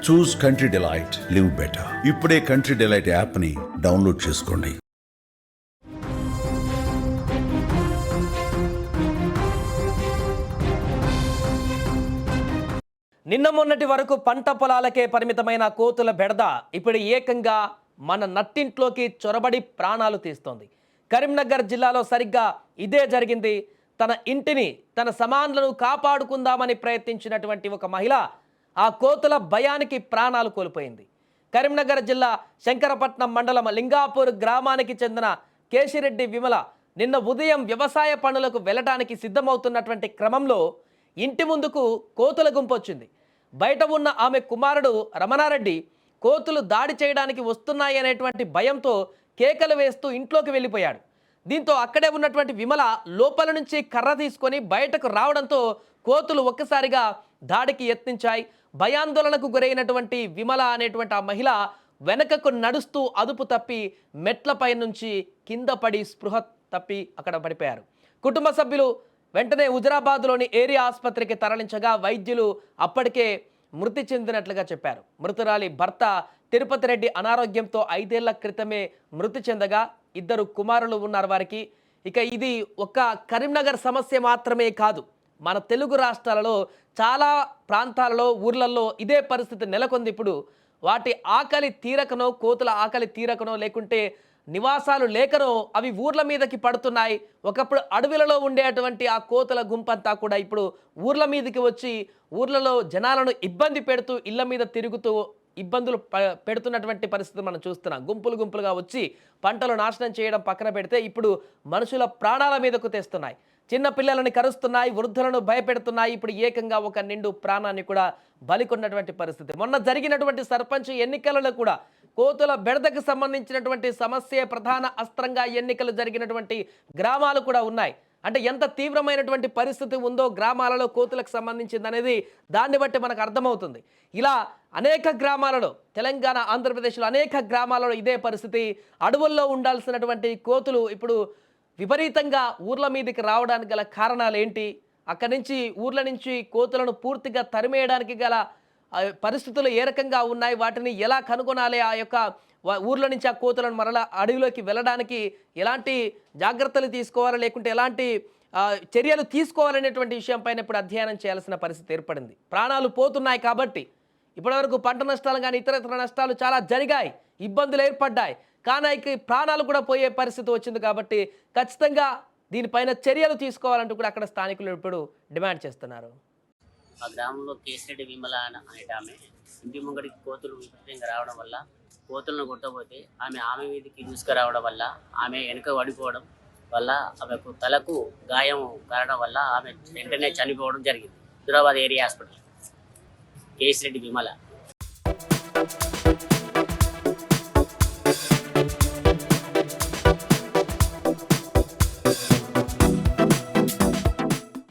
చూస్ country delight, live better. ఇప్పుడే country delight యాప్ని download చేసుకోండి. నిన్న మొన్నటి వరకు పంట పొలాలకే పరిమితమైన కోతుల బెడద ఇప్పుడు ఏకంగా మన నట్టింట్లోకి చొరబడి ప్రాణాలు తీస్తోంది. కరీంనగర్ జిల్లాలో సరిగ్గా ఇదే జరిగింది. తన ఇంటిని, తన సామాన్లను కాపాడుకుందామని ప్రయత్నించినటువంటి ఒక మహిళ ఆ కోతుల భయానికి ప్రాణాలు కోల్పోయింది. కరీంనగర్ జిల్లా శంకరపట్నం మండలం లింగాపూర్ గ్రామానికి చెందిన కేశిరెడ్డి విమల నిన్న ఉదయం వ్యవసాయ పనులకు వెళ్ళడానికి సిద్ధమవుతున్నటువంటి క్రమంలో ఇంటి ముందుకు కోతుల గుంపు వచ్చింది. బయట ఉన్న ఆమె కుమారుడు రమణారెడ్డి కోతులు దాడి చేయడానికి వస్తున్నాయి అనేటువంటి భయంతో కేకలు వేస్తూ ఇంట్లోకి వెళ్ళిపోయాడు. దీంతో అక్కడే ఉన్నటువంటి విమల లోపల నుంచి కర్ర తీసుకొని బయటకు రావడంతో కోతులు ఒక్కసారిగా దాడికి యత్నించాయి. భయాందోళనకు గురైనటువంటి విమల అనేటువంటి ఆ మహిళ వెనకకు నడుస్తూ అదుపు తప్పి మెట్లపై నుంచి కింద పడి స్పృహ తప్పి అక్కడ పడిపోయారు. కుటుంబ సభ్యులు వెంటనే హుజరాబాద్లోని ఏరియా ఆసుపత్రికి తరలించగా వైద్యులు అప్పటికే మృతి చెందినట్లుగా చెప్పారు. మృతురాలి భర్త తిరుపతి రెడ్డి అనారోగ్యంతో 5 ఏళ్ల క్రితమే మృతి చెందగా 2 కుమారులు ఉన్నారు వారికి. ఇక ఇది ఒక కరీంనగర్ సమస్య మాత్రమే కాదు, మన తెలుగు రాష్ట్రాలలో చాలా ప్రాంతాలలో ఊర్లలో ఇదే పరిస్థితి నెలకొంది. ఇప్పుడు వాటి ఆకలి తీరకనో, కోతుల ఆకలి తీరకనో, లేకుంటే నివాసాలు లేకనో అవి ఊర్ల మీదకి పడుతున్నాయి. ఒకప్పుడు అడవిలలో ఉండేటువంటి ఆ కోతుల గుంపంతా కూడా ఇప్పుడు ఊర్ల మీదకి వచ్చి ఊర్లలో జనాలను ఇబ్బంది పెడుతూ ఇళ్ల మీద తిరుగుతూ ఇబ్బందులు పెడుతున్నటువంటి పరిస్థితి మనం చూస్తున్నాం. గుంపులుగా వచ్చి పంటలు నాశనం చేయడం పక్కన పెడితే ఇప్పుడు మనుషుల ప్రాణాల మీదకు తెస్తున్నాయి. చిన్న పిల్లలని కరుస్తున్నాయి, వృద్ధులను భయపెడుతున్నాయి. ఇప్పుడు ఏకంగా ఒక నిండు ప్రాణాన్ని కూడా బలికొన్నటువంటి పరిస్థితి. మొన్న జరిగినటువంటి సర్పంచ్ ఎన్నికలలో కూడా కోతుల బెడదకు సంబంధించినటువంటి సమస్య ప్రధాన అస్త్రంగా ఎన్నికలు జరిగినటువంటి గ్రామాలు కూడా ఉన్నాయి. అంటే ఎంత తీవ్రమైనటువంటి పరిస్థితి ఉందో గ్రామాలలో కోతులకు సంబంధించింది అనేది దాన్ని బట్టి మనకు అర్థమవుతుంది. ఇలా అనేక గ్రామాలలో, తెలంగాణ, ఆంధ్రప్రదేశ్లో అనేక గ్రామాలలో ఇదే పరిస్థితి. అడవుల్లో ఉండాల్సినటువంటి కోతులు ఇప్పుడు విపరీతంగా ఊర్ల మీదకి రావడానికి గల కారణాలు ఏంటి? అక్కడి నుంచి ఊర్ల నుంచి కోతులను పూర్తిగా తరిమేయడానికి గల పరిస్థితులు ఏ రకంగా ఉన్నాయి? వాటిని ఎలా కనుగొనాలి? ఆ యొక్క ఊర్ల నుంచి ఆ కోతులను మరలా అడవిలోకి వెళ్ళడానికి ఎలాంటి జాగ్రత్తలు తీసుకోవాలి, లేకుంటే ఎలాంటి చర్యలు తీసుకోవాలనేటువంటి విషయంపైన ఇప్పుడు అధ్యయనం చేయాల్సిన పరిస్థితి ఏర్పడింది. ప్రాణాలు పోతున్నాయి కాబట్టి ఇప్పటివరకు పంట నష్టాలు కానీ ఇతర నష్టాలు చాలా జరిగాయి, ఇబ్బందులు ఏర్పడ్డాయి. కానీ ప్రాణాలు కూడా పోయే పరిస్థితి వచ్చింది కాబట్టి ఖచ్చితంగా దీనిపైన చర్యలు తీసుకోవాలంటూ కూడా అక్కడ స్థానికులు ఇప్పుడు డిమాండ్ చేస్తున్నారు. ఆ గ్రామంలో కేశిరెడ్డి విమల అనే ఆమె ఇంటి ముంగడికి కోతులు విపరీతంగా రావడం వల్ల కోతులను కొట్టబోతే ఆమె మీదకి దూసుకురావడం వల్ల ఆమె వెనుక పడిపోవడం వల్ల ఆమెకు తలకు గాయం కారణం వల్ల ఆమె వెంటనే చనిపోవడం జరిగింది. Hyderabad area hospital Keshireddy Vimala.